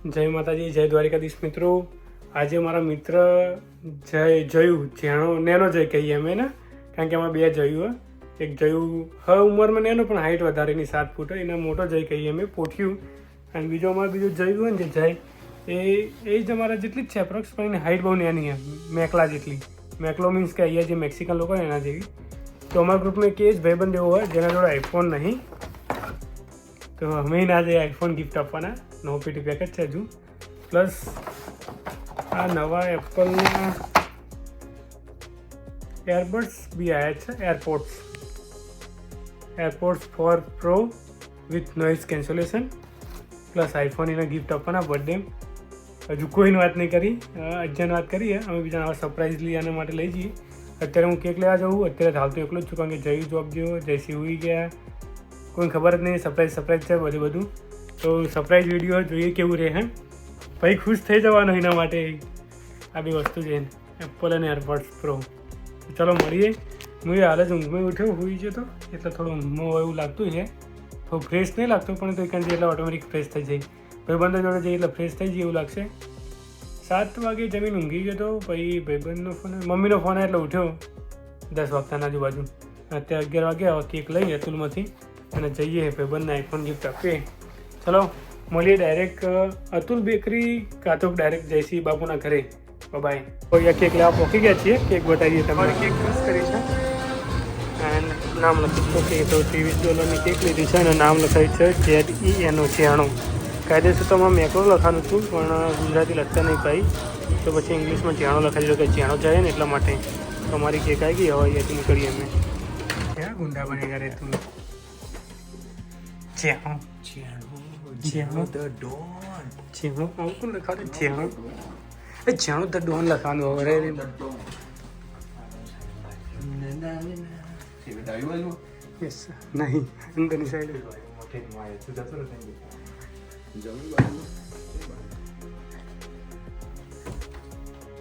જય માતાજી, જય દ્વારિકાધીશ મિત્રો. આજે મારા મિત્ર જયુ નેનો જય કહીએ અમે ને, કારણ કે એમાં બે જયુ. એક જયુ ઉંમરમાં નેનો પણ હાઇટ વધારે એની 7 ફૂટ, એને મોટો જય કહીએ અમે, પોઠિયું. અને બીજો અમારો જયુ હોય ને જે જય એ જ અમારા જેટલી જ છે એપ્રોક્સ, પણ એની હાઇટ બહુ નાની મેકલા જેટલી. મેકલો મીન્સ કે અહીંયા જે મેક્સિકન લોકો હોય એના જેવી. તો અમારા ગ્રુપમાં એક જ ભાઈબંધ એવો હોય જેના જોડે આઈફોન નહીં, તો અમે આજે આઈફોન ગિફ્ટ આપવાના. નવો પેટી પેકેજ છે હજુ, પ્લસ આ નવા એપલના એરબડ્સ બી આવ્યા છે. Airports 4 pro with noise cancellation, plus iPhone એને ગિફ્ટ આપવાના બર્થડે. હજુ કોઈની વાત નહીં કરી, અજ્જાની વાત કરીએ. અમે બીજા નવા સરપ્રાઈઝલી આના માટે લઈ જઈએ. અત્યારે હું કેક લેવા જાઉં, અત્યારે હાલ તો એકલો જ છું, કારણ કે જય જોબ જેવો, જયસી હોઈ ગયા, કોઈને ખબર જ નહીં. સરપ્રાઈઝ છે બધું. તો સરપ્રાઈઝ વિડીયો જોઈએ કેવું રહે. ભાઈ ખુશ થઈ જવાનો એના માટે. આ બી વસ્તુ છે એપલ અને એરબડ્સ પ્રો. ચલો મળીએ. હું હાલ જ ઊંઘમાં ઉઠ્યો, હોઈ ગયો તો એટલે થોડું ઊંઘમાં એવું લાગતું છે. થોડું ફ્રેશ નહીં લાગતું, પણ તો કારણ કે એટલે ઓટોમેટિક ફ્રેશ થઈ જાય. ભાઈબંધો જોડે જઈએ એટલે ફ્રેશ થઈ જાય એવું લાગશે. 7 વાગે જમીન ઊંઘી ગયો તો પછી ભાઈબંધનો ફોન, મમ્મીનો ફોન એટલે ઉઠ્યો 10 વાગતાના આજુબાજુ. અત્યારે 11 વાગ્યા. કેક લઈએ અતુલમાંથી અને જઈએ ભાઈબંધને આઈફોન ગિફ્ટ આપીએ. ચલો મળીએ ડાયરેક્ટ અતુલ બેકરી કાં તો ડાયરેક્ટ જયસી બાપુના ઘરે. બાય. અહીંયા કેક લેવા પહોંચી ગયા છીએ. કેક બતાવીએ તમને. કેક મિસ કરી છે એન્ડ નામ લખ્યું છે તો $23 કેક લીધી છે અને નામ લખાયું છે ZENO ચેણો. કાયદેસર તો આમાં મેકરો લખાનું છું, પણ ગુજરાતી લખતા નહીં ભાઈ, તો પછી ઇંગ્લિશમાં ચેણો લખાઈ દીધો કે ચેણો જાય ને એટલા માટે. તો અમારી કેક આવી ગઈ. હવે અહીંયાથી નીકળીએ અમે. ક્યાં ગુંડા બની ગયા રે તું? ચેણો આવું કોણ લખાવે? ચેણો ધ ડોન લખવાનું હવે રે. નહીં અંદરની side.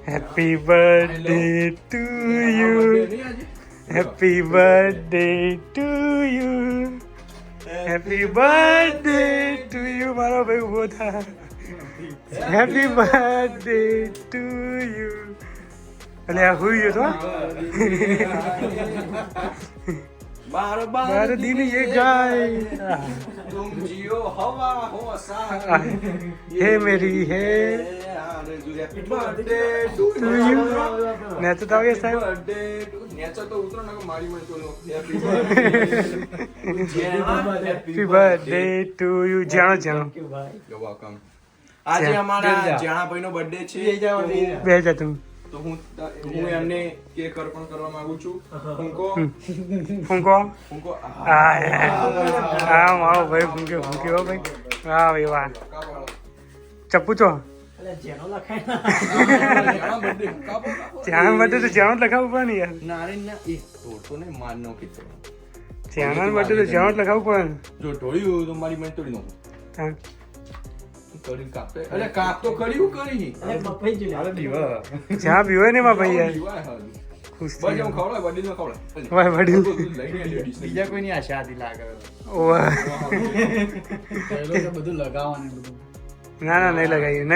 Happy birthday to you, happy birthday to you, happy birthday to you. મારો ભાઈ ઉભો થા. Happy birthday to you. એટલે આ હુઈ ગયો તો બાર દિન ये गाय तुम जियो हवा हो सा हे मेरी है हैप्पी बर्थडे टू यू. નેચો તો આવે સાહેબ. નેચો તો ઉતરો ના મારી મને તો હેપી બર્થડે ટુ યુ. જાણો યુ વેલકમ. આજે અમારા જાણા ભાઈનો બર્થડે છે. બે જા તું. તો હું એમને કેક અર્પણ કરવા માંગુ છું. ફૂંકો. હા મારો ભાઈ ફૂંક્યો હો ભાઈ. વાહ ભાઈ વાહ. ચપ્પુ ચો જાણો બર્થડે તો જાણો જ લખાવવું પડે ને યાર. જાણો બર્થડે તો જાણો જ લખાવવું પડે ને. જો ઢોળ્યું તો મારી મેં તોડી નાખું. જ્યાં પીવાય ને ભાઈ યાર ખુશ બીજા કોઈની આશા હતી લાગે. ના નહીં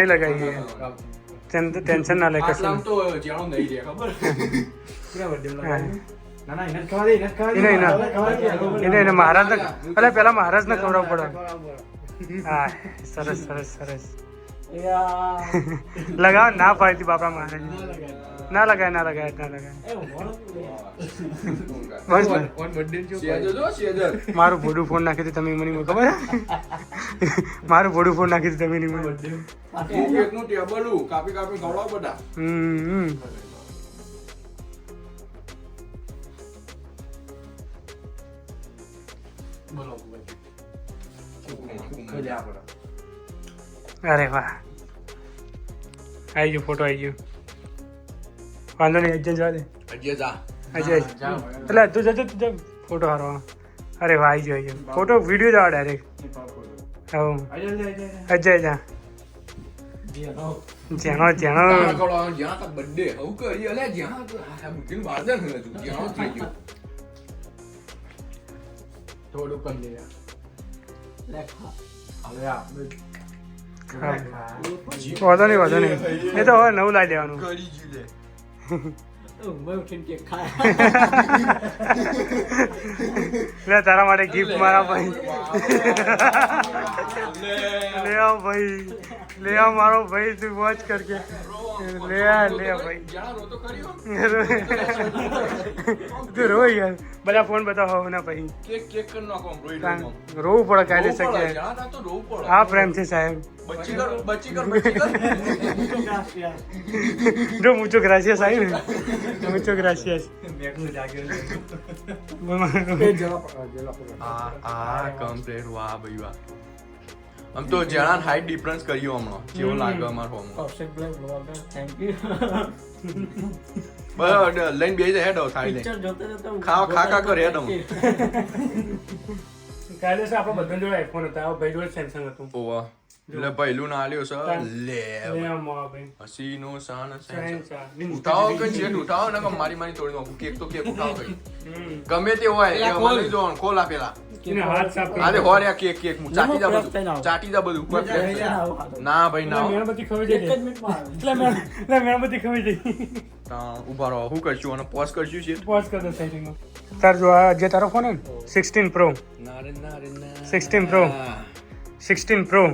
લગાવીએ. ટેન્શન ના લે કશું. મહારાજ ને પેલા મહારાજ ને ખવડાવવું પડે. હા સરસ. લગાવ ના પાડતી બાપા મહારાજ. ના લગાય. મારું ભોડું ફોન નાખી દીધું તમે મને ખબર? મારું ભોડું ફોન નાખી દીધું તમે મને. અરે વાહ, આવી ગયો ફોટો, આવી ગયો. વાંધો નહીં. અજય જા દે. અજય એટલે તું જજો ફોટો હારવા. અરે વાહ, આવી ગયો ફોટો. વિડીયો જાવ ડાયરેક્ટ. અજય જા. વાંધો નહીં એ તો હવે નવું લાવી દેવાનું લે તારા માટે ગિફ્ટ મારા ભાઈ લે આવ મારો ભાઈ તું વોચ કરકે લે ભાઈ તું રો યાર બધા ફોન બતાવો ના ભાઈ રોવું પડે કાયદેસર કે હા પ્રેમ છે સાહેબ No, muchas gracias, Jaime. Muchas gracias. Complete વાહ ભાઈ વાહ આમ તો જણા હાઈટ ડિફરન્સ કર્યો હમણાં કેવું લાગે અમારો બસ લઈને બેસી હેડ થાળી લઈને ખા કર હેડ કાયદેસર આપણો બધા જોડે આઈફોન હતા ભાઈ જોડે સેમસંગ હતું ઓવા એટલે પહેલું ના આલ્યો સર લે ભાઈ હસીનો શાન ઉઠાવો કે જેટ ઉઠાવો ને મારી તોડી નાખું કેક તો કેક ઉઠાવો કઈ ગમે તે હોય મને જો ખોલ આપેલા આલે હોરે કેક ચાટી જા બધું ના ભાઈ ના મેણબત્તી ખવી જઈ મેણબત્તી ખવી જઈ ઉભા રહો હું કરશું અને પોઝ કરશું છે પોઝ કર દો સેટિંગમાં તાર જો આ જે તારો ફોન હે 16 પ્રો 16 પ્રો 16 પ્રો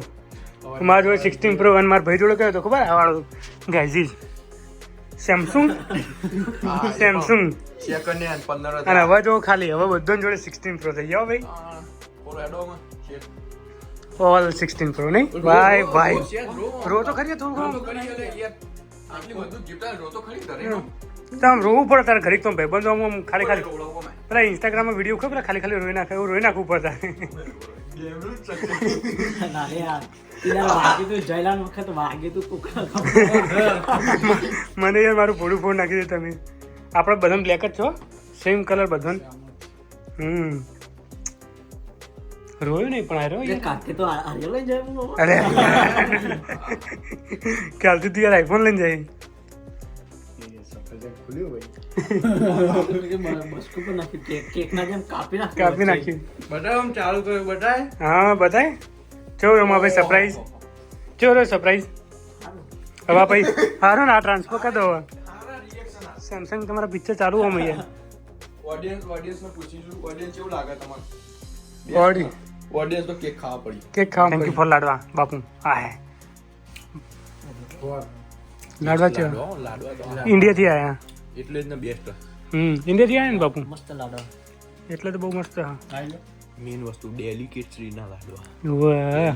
મારા જોડે 16 પ્રો અને મારા ભાઈ જોડે કયો તો ખબર આ વાળો ગાઈઝી સેમસંગ સેકન્ડ હેન્ડ 15 અને હવે જો ખાલી હવે બધો જોડે 16 પ્રો થઈ ગયો ભાઈ ઓલ 16 પ્રો નહીં ભાઈ રો તો ખરી થોડું આમ રોવું પડે તારે ઘડીક તો ભાઈ બંધો આમ ખાલી પેલા ઇન્સ્ટાગ્રામમાં વિડીયો ખબર ખાલી રોઈ નાખે એવું રોઈ નાખવું પડતા મને યાર મારું ભોળું ફોન નાખી દે તમે આપણે બધા બ્લેક જ છો સેમ કલર બધા રોયું નહીં પણ અરે કાલથી તું યાર આઈફોન લઈને જાય કાપી નાખી હા બતાય ચો એમાં ભાઈ સરપ્રાઈઝ ચો રે સરપ્રાઈઝ હવે ભાઈ હારો ને આ ટ્રાન્સફર કરી દો સેમસંગ તમારા પિક્ચર ચાલુ આમ અહીંયા ઓડિયન્સને પૂછીશું ઓડિયન્સ કેવું લાગે તમારે ઓડિયન્સ તો કેક ખાવા પડી થેન્ક યુ ફોર લાડવા બાપુ આ લાડવા છે ઇન્ડિયાથી આયા એટલે જ ને બેસ્ટ ઇન્ડિયાથી આયા ને બાપુ મસ્ત લાડવા એટલે તો બહુ મસ્ત હા મેન વસ્તુ ડેલિકેટ શ્રીના લાડવા વાહ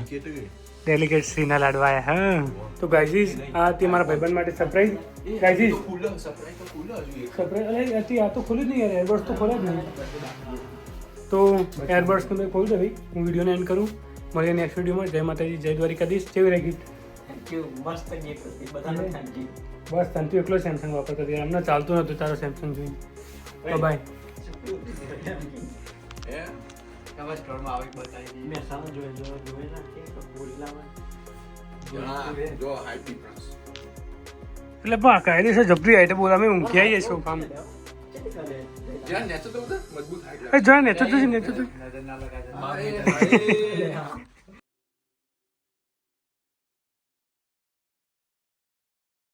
ડેલિકેટ શ્રીના લાડવા આયા હા તો ગાઈઝીસ આ તે મારા ભાઈબંધ માટે સરપ્રાઈઝ ગાઈઝીસ સરપ્રાઈઝ અરે આ તો ખુલ્યું જ નહીં યાર એરબડ્સ તો ખોલ્યા જ નહીં તો એરબડ્સ મેં ખોલી દે ભાઈ હું વિડીયોને એન્ડ કરું મળીએ નેક્સ્ટ વિડીયોમાં જય માતાજી જય દ્વારિકાધીશ કેવી રહી ગિફ્ટ બસ તને એકલો સેમસંગ વાપરતો હતો એમને ચાલતું નતું તારો સેમસંગ જોઈને તો બાય એટલે બા કાયદેસર જબરી આઈટમ બોલા અમે ઊંઘી આવીએ છો કામ જ્યાં નેચો તો મજબૂત જ્યાં નેચો તો